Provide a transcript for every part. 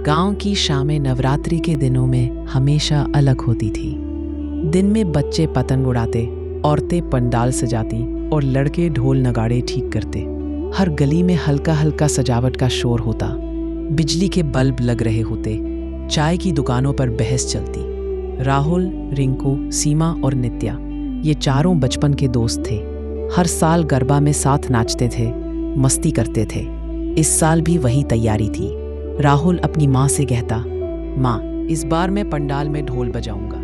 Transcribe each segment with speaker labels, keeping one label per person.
Speaker 1: गांव की शामें नवरात्रि के दिनों में हमेशा अलग होती थी। दिन में बच्चे पतंग उड़ाते, औरतें पंडाल सजाती और लड़के ढोल नगाड़े ठीक करते। हर गली में हल्का हल्का सजावट का शोर होता, बिजली के बल्ब लग रहे होते, चाय की दुकानों पर बहस चलती। राहुल, रिंकू, सीमा और नित्या, ये चारों बचपन के दोस्त थे। हर साल गरबा में साथ नाचते थे, मस्ती करते थे। इस साल भी वही तैयारी थी। राहुल अपनी माँ से कहता, माँ, इस बार मैं पंडाल में ढोल बजाऊंगा।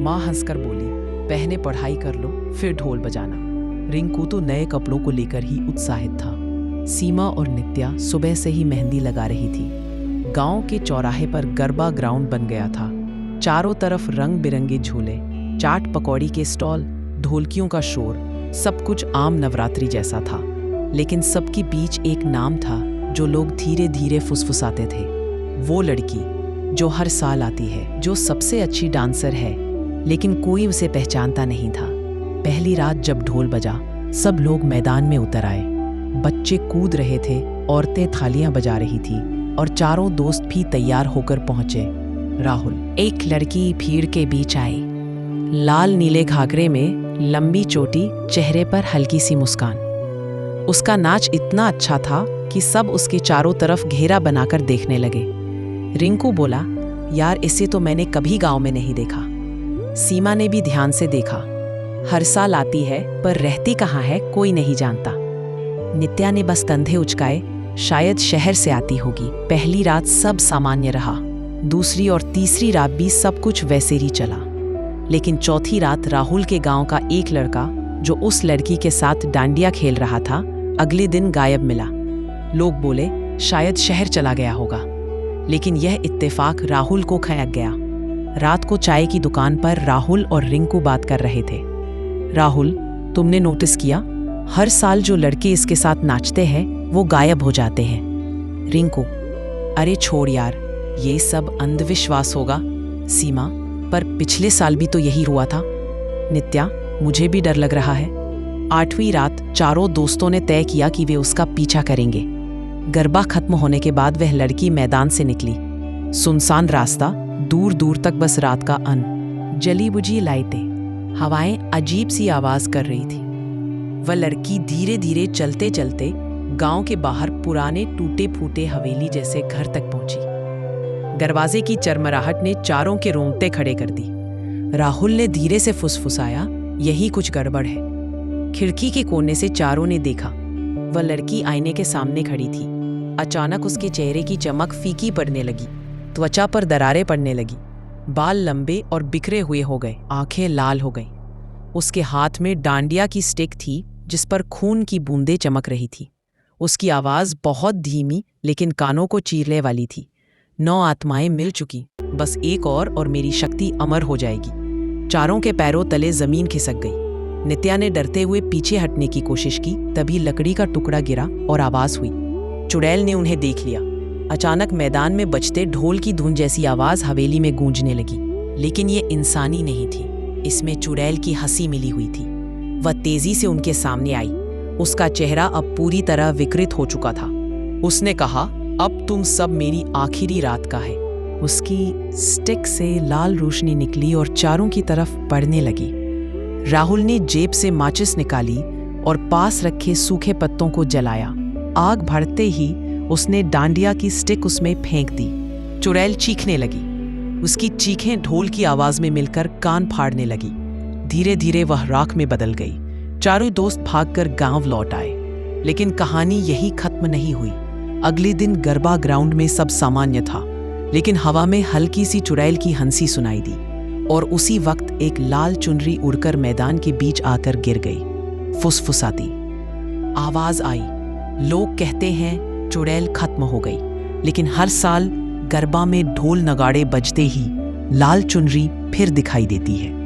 Speaker 1: माँ हंसकर बोली, पहले पढ़ाई कर लो, फिर ढोल बजाना। रिंकू तो नए कपड़ों को लेकर ही उत्साहित था। सीमा और नित्या सुबह से ही मेहंदी लगा रही थी। गांव के चौराहे पर गरबा ग्राउंड बन गया था। चारों तरफ रंग बिरंगे झूले, चाट पकौड़ी के स्टॉल, ढोलकियों का शोर, सब कुछ आम नवरात्रि जैसा था। लेकिन सबके बीच एक नाम था जो लोग धीरे धीरे फुसफुसाते थे। वो लड़की जो हर साल आती है, जो सबसे अच्छी डांसर है, लेकिन कोई उसे पहचानता नहीं था। पहली रात जब ढोल बजा, सब लोग मैदान में उतर आए। बच्चे कूद रहे थे, औरतें थालियां बजा रही थी और चारों दोस्त भी तैयार होकर पहुंचे। राहुल, एक लड़की भीड़ के बीच आई। लाल नीले घाघरे में लंबी चोटी, चेहरे पर हल्की सी मुस्कान। उसका नाच इतना अच्छा था कि सब उसके चारों तरफ घेरा बनाकर देखने लगे। रिंकू बोला, यार, इसे तो मैंने कभी गांव में नहीं देखा। सीमा ने भी ध्यान से देखा। हर साल आती है, पर रहती कहाँ है कोई नहीं जानता। नित्या ने बस कंधे उचकाए, शायद शहर से आती होगी। पहली रात सब सामान्य रहा। दूसरी और तीसरी रात भी सब कुछ वैसे ही चला। लेकिन चौथी रात राहुल के गांव का एक लड़का, जो उस लड़की के साथ डांडिया खेल रहा था, अगले दिन गायब मिला। लोग बोले शायद शहर चला गया होगा, लेकिन यह इत्तेफाक राहुल को खटक गया। रात को चाय की दुकान पर राहुल और रिंकू बात कर रहे थे। राहुल, तुमने नोटिस किया, हर साल जो लड़के इसके साथ नाचते हैं वो गायब हो जाते हैं। रिंकू, अरे छोड़ यार, ये सब अंधविश्वास होगा। सीमा, पर पिछले साल भी तो यही हुआ था। नित्या, मुझे भी डर लग रहा है। 8वीं रात चारों दोस्तों ने तय किया कि वे उसका पीछा करेंगे। गरबा खत्म होने के बाद वह लड़की मैदान से निकली। सुनसान रास्ता, दूर दूर तक बस रात का अन्न, जली बुझी लाइटें, हवाएं अजीब सी आवाज कर रही थी। वह लड़की धीरे धीरे चलते चलते गांव के बाहर पुराने टूटे फूटे हवेली जैसे घर तक पहुंची। दरवाजे की चरमराहट ने चारों के रोंगटे खड़े कर दी। राहुल ने धीरे से फुसफुसाया, यही कुछ गड़बड़ है। खिड़की के कोने से चारों ने देखा। वह लड़की आईने के सामने खड़ी थी। अचानक उसके चेहरे की चमक फीकी पड़ने लगी, त्वचा पर दरारें पड़ने लगी, बाल लंबे और बिखरे हुए हो गए, आंखें लाल हो गईं। उसके हाथ में डांडिया की स्टिक थी जिस पर खून की बूंदें चमक रही थी। उसकी आवाज बहुत धीमी लेकिन कानों को चीरने वाली थी। 9 आत्माएं मिल चुकी, बस एक और मेरी शक्ति अमर हो जाएगी। चारों के पैरों तले जमीन खिसक गई। नित्या ने डरते हुए पीछे हटने की कोशिश की, तभी लकड़ी का टुकड़ा गिरा और आवाज हुई। चुड़ैल ने उन्हें देख लिया। अचानक मैदान में बजते ढोल की धुन जैसी आवाज हवेली में गूंजने लगी, लेकिन ये इंसानी नहीं थी। इसमें चुड़ैल की हंसी मिली हुई थी। वह तेजी से उनके सामने आई। उसका चेहरा अब पूरी तरह विकृत हो चुका था। उसने कहा, अब तुम सब मेरी आखिरी रात का है। उसकी स्टिक से लाल रोशनी निकली और चारों की तरफ पड़ने लगी। राहुल ने जेब से माचिस निकाली और पास रखे सूखे पत्तों को जलाया। आग भड़कते ही उसने डांडिया की स्टिक उसमें फेंक दी। चुड़ैल चीखने लगी। उसकी चीखें ढोल की आवाज में मिलकर कान फाड़ने लगी। धीरे धीरे वह राख में बदल गई। चारों दोस्त भागकर गांव लौट आए। लेकिन कहानी यही खत्म नहीं हुई। अगले दिन गरबा ग्राउंड में सब सामान्य था, लेकिन हवा में हल्की सी चुड़ैल की हंसी सुनाई दी और उसी वक्त एक लाल चुनरी उड़कर मैदान के बीच आकर गिर गई। फुसफुसाती आवाज आई, लोग कहते हैं चुड़ैल खत्म हो गई, लेकिन हर साल गरबा में ढोल नगाड़े बजते ही लाल चुनरी फिर दिखाई देती है।